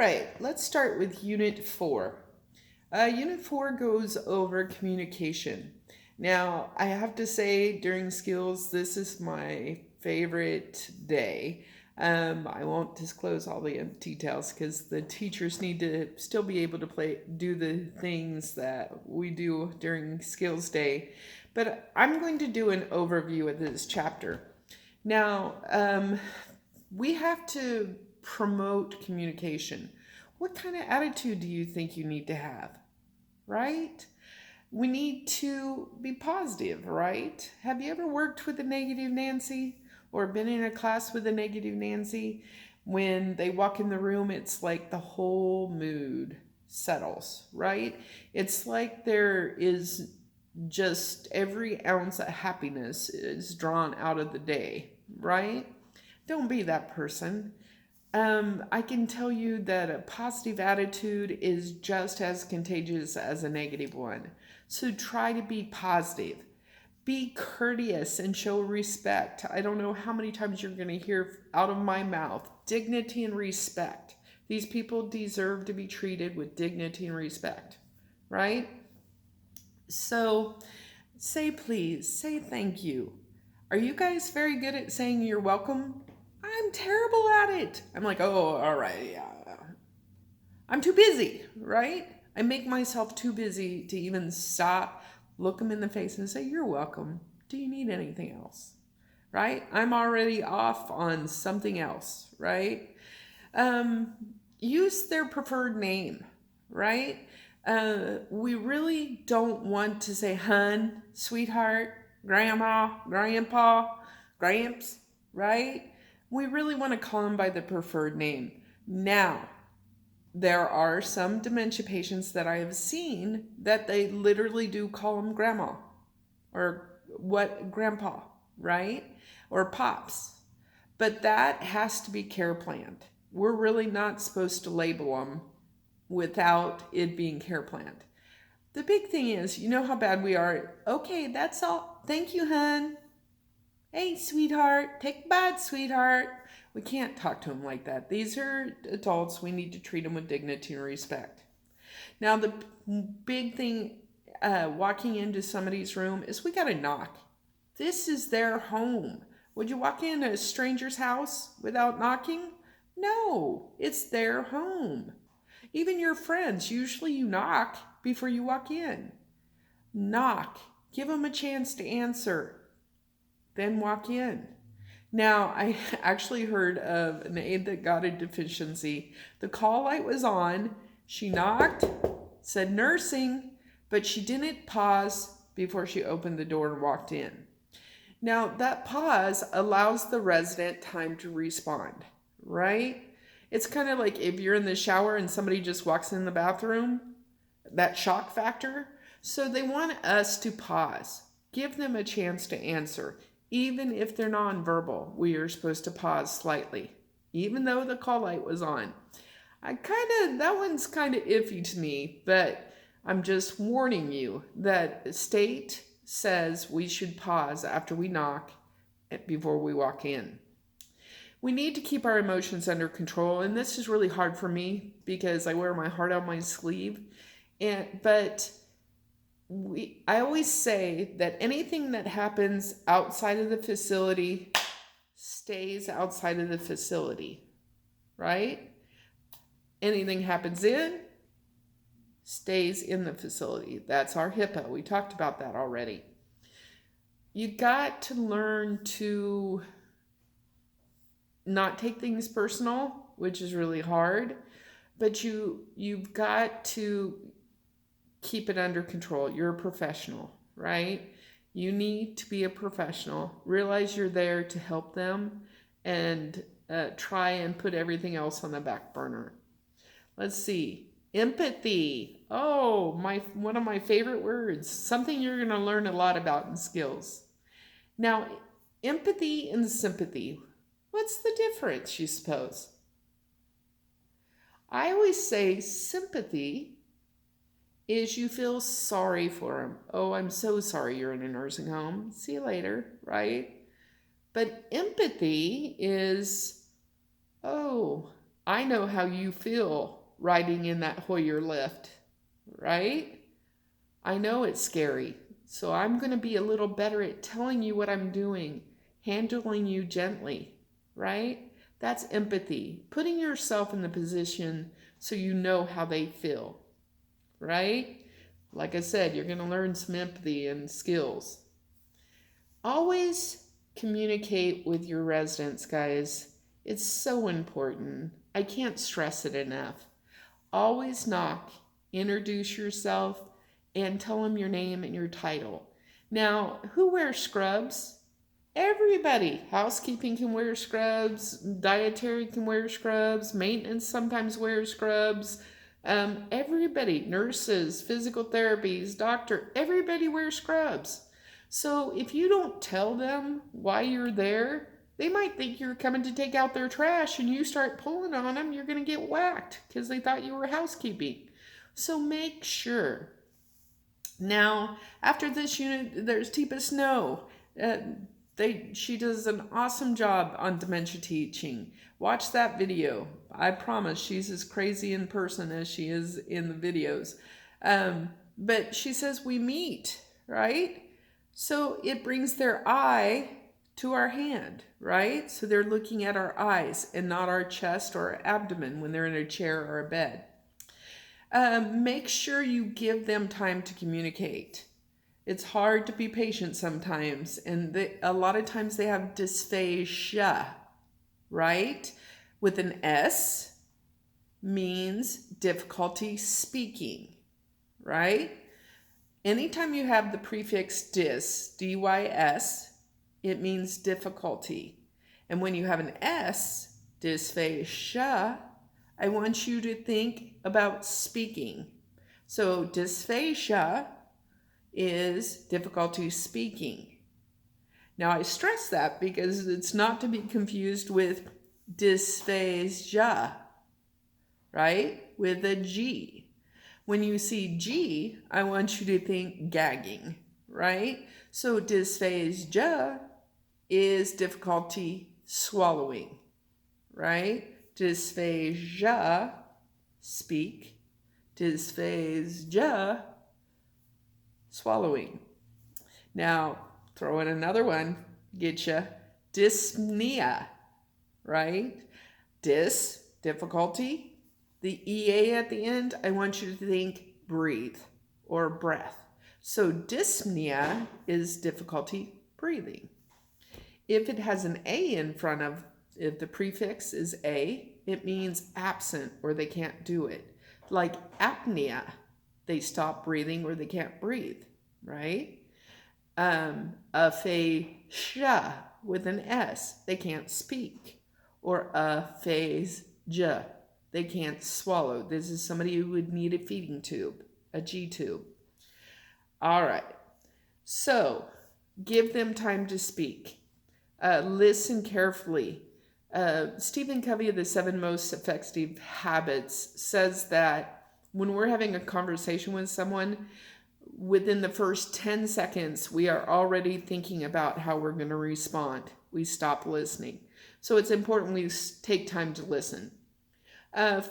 right, let's start with Unit 4. Unit 4 goes over communication. Now, I have to say, during skills, this is my favorite day. I won't disclose all the details because the teachers need to still be able to do the things that we do during skills day. But I'm going to do an overview of this chapter. Now, we have to promote communication. What kind of attitude do you think you need to have? Right? We need to be positive, right? Have you ever worked with a negative Nancy or been in a class with a negative Nancy? When they walk in the room, it's like the whole mood settles, right? It's like there is just every ounce of happiness is drawn out of the day, right? Don't be that person. I can tell you that a positive attitude is just as contagious as a negative one. So try to be positive. Be courteous and show respect. I don't know how many times you're going to hear out of my mouth dignity and respect. These people deserve to be treated with dignity and respect, right? So say please, say thank you. Are you guys very good at saying you're welcome? I'm terrible at it. I'm like, oh, all right, yeah. I'm too busy, right? I make myself too busy to even stop, look them in the face and say, you're welcome. Do you need anything else? Right? I'm already off on something else, right? Use their preferred name, right? We really don't want to say hun, sweetheart, grandma, grandpa, gramps, right? We really want to call them by the preferred name. Now, there are some dementia patients that I have seen that they literally do call them grandma or grandpa, right? Or pops. But that has to be care planned. We're really not supposed to label them without it being care planned. The big thing is, you know how bad we are. Okay, that's all. Thank you, hun. Hey, sweetheart. Take a bath, sweetheart. We can't talk to them like that. These are adults. We need to treat them with dignity and respect. Now, the big thing walking into somebody's room is we got to knock. This is their home. Would you walk in a stranger's house without knocking? No, it's their home. Even your friends, usually you knock before you walk in. Knock. Give them a chance to answer. Then walk in. Now, I actually heard of an aide that got a deficiency. The call light was on. She knocked, said nursing, but she didn't pause before she opened the door and walked in. Now, that pause allows the resident time to respond, right? It's kind of like if you're in the shower and somebody just walks in the bathroom, that shock factor. So they want us to pause, give them a chance to answer. Even if they're nonverbal, we are supposed to pause slightly, even though the call light was on. That one's kind of iffy to me, but I'm just warning you that the state says we should pause after we knock before we walk in. We need to keep our emotions under control, and this is really hard for me because I wear my heart on my sleeve. But I always say that anything that happens outside of the facility stays outside of the facility, right? Anything happens in, stays in the facility. That's our HIPAA. We talked about that already. You got to learn to not take things personal, which is really hard, but you've got to keep it under control. You're a professional, right? You need to be a professional. Realize you're there to help them and try and put everything else on the back burner. Let's see. Empathy. Oh, one of my favorite words. Something you're going to learn a lot about in skills. Now, empathy and sympathy. What's the difference, you suppose? I always say sympathy is you feel sorry for them. Oh, I'm so sorry you're in a nursing home. See you later, right? But empathy is, oh, I know how you feel riding in that Hoyer lift, right? I know it's scary. So I'm going to be a little better at telling you what I'm doing, handling you gently, right? That's empathy, putting yourself in the position so you know how they feel, right? Like I said, you're going to learn some empathy and skills. Always communicate with your residents, guys. It's so important. I can't stress it enough. Always knock, introduce yourself, and tell them your name and your title. Now, who wears scrubs? Everybody. Housekeeping can wear scrubs, dietary can wear scrubs, maintenance sometimes wears scrubs. Everybody, nurses, physical therapies, doctor, everybody wears scrubs. So if you don't tell them why you're there, they might think you're coming to take out their trash and you start pulling on them, you're going to get whacked because they thought you were housekeeping. So make sure. Now, after this unit, there's Tipa Snow. She does an awesome job on dementia teaching. Watch that video. I promise she's as crazy in person as she is in the videos. But she says we meet, right? So it brings their eye to our hand, right? So they're looking at our eyes and not our chest or our abdomen when they're in a chair or a bed. Make sure you give them time to communicate. It's hard to be patient sometimes, and a lot of times they have dysphagia, right? With an S means difficulty speaking, right? Anytime you have the prefix dys, D-Y-S, it means difficulty. And when you have an S, dysphagia, I want you to think about speaking. So dysphagia is difficulty speaking. Now I stress that because it's not to be confused with dysphagia, right? With a G. When you see G, I want you to think gagging, right? So dysphagia is difficulty swallowing, right? Dysphagia, speak. Dysphagia, swallowing. Now, throw in another one, get you. Dyspnea, right? Dys, difficulty. The EA at the end, I want you to think breathe or breath. So dyspnea is difficulty breathing. If it has an A in front of, if the prefix is A, it means absent or they can't do it. Like apnea, they stop breathing or they can't breathe, right? Aphasia with an S, they can't speak. Or aphasia, they can't swallow. This is somebody who would need a feeding tube, a G tube. All right. So give them time to speak. Listen carefully. Stephen Covey of the 7 Most Effective Habits says that when we're having a conversation with someone, within the first 10 seconds, we are already thinking about how we're going to respond. We stop listening. So it's important we take time to listen.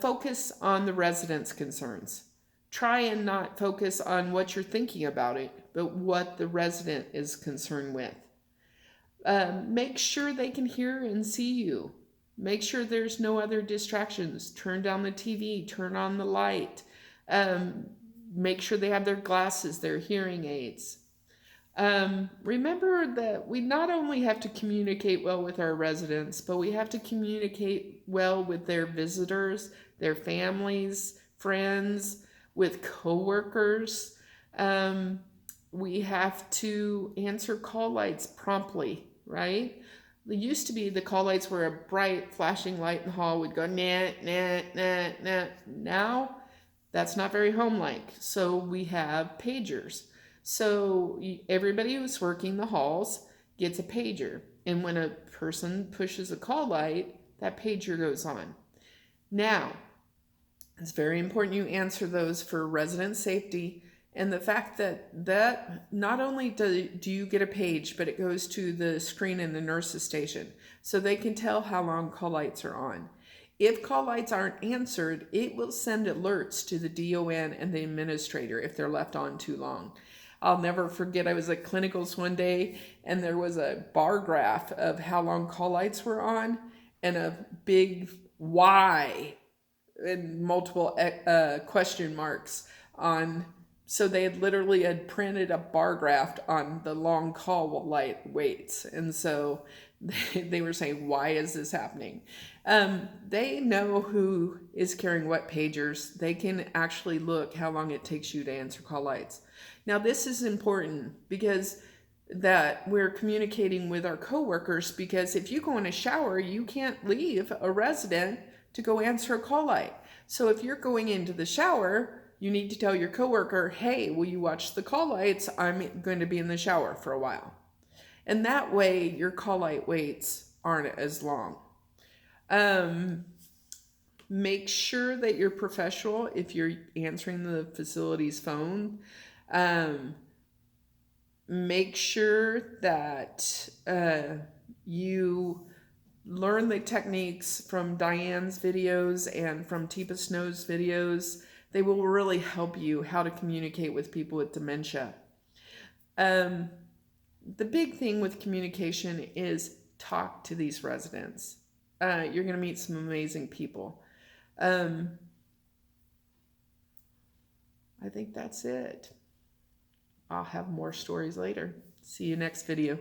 Focus on the resident's concerns. Try and not focus on what you're thinking about it, but what the resident is concerned with. Make sure they can hear and see you. Make sure there's no other distractions. Turn down the TV, turn on the light. Make sure they have their glasses, their hearing aids. Remember that we not only have to communicate well with our residents, but we have to communicate well with their visitors, their families, friends, with coworkers. We have to answer call lights promptly, right? It used to be the call lights were a bright flashing light in the hall would go nah, nah, nah, nah. Now, that's not very home-like. So we have pagers. So everybody who's working the halls gets a pager. And when a person pushes a call light, that pager goes on. Now, it's very important you answer those for resident safety and the fact that not only do you get a page, but it goes to the screen in the nurse's station so they can tell how long call lights are on. If call lights aren't answered, it will send alerts to the DON and the administrator if they're left on too long. I'll never forget, I was at clinicals one day and there was a bar graph of how long call lights were on and a big Y and multiple question marks on. So they had literally had printed a bar graph on the long call light waits. And so they were saying, why is this happening? They know who is carrying what pagers. They can actually look how long it takes you to answer call lights. Now, this is important because that we're communicating with our coworkers, because if you go in a shower, you can't leave a resident to go answer a call light. So if you're going into the shower, you need to tell your coworker, hey, will you watch the call lights? I'm going to be in the shower for a while. And that way your call light waits aren't as long. Make sure that you're professional if you're answering the facility's phone. Make sure that you learn the techniques from Diane's videos and from Teepa Snow's videos. They will really help you how to communicate with people with dementia. The big thing with communication is talk to these residents. You're going to meet some amazing people. I think that's it. I'll have more stories later. See you next video.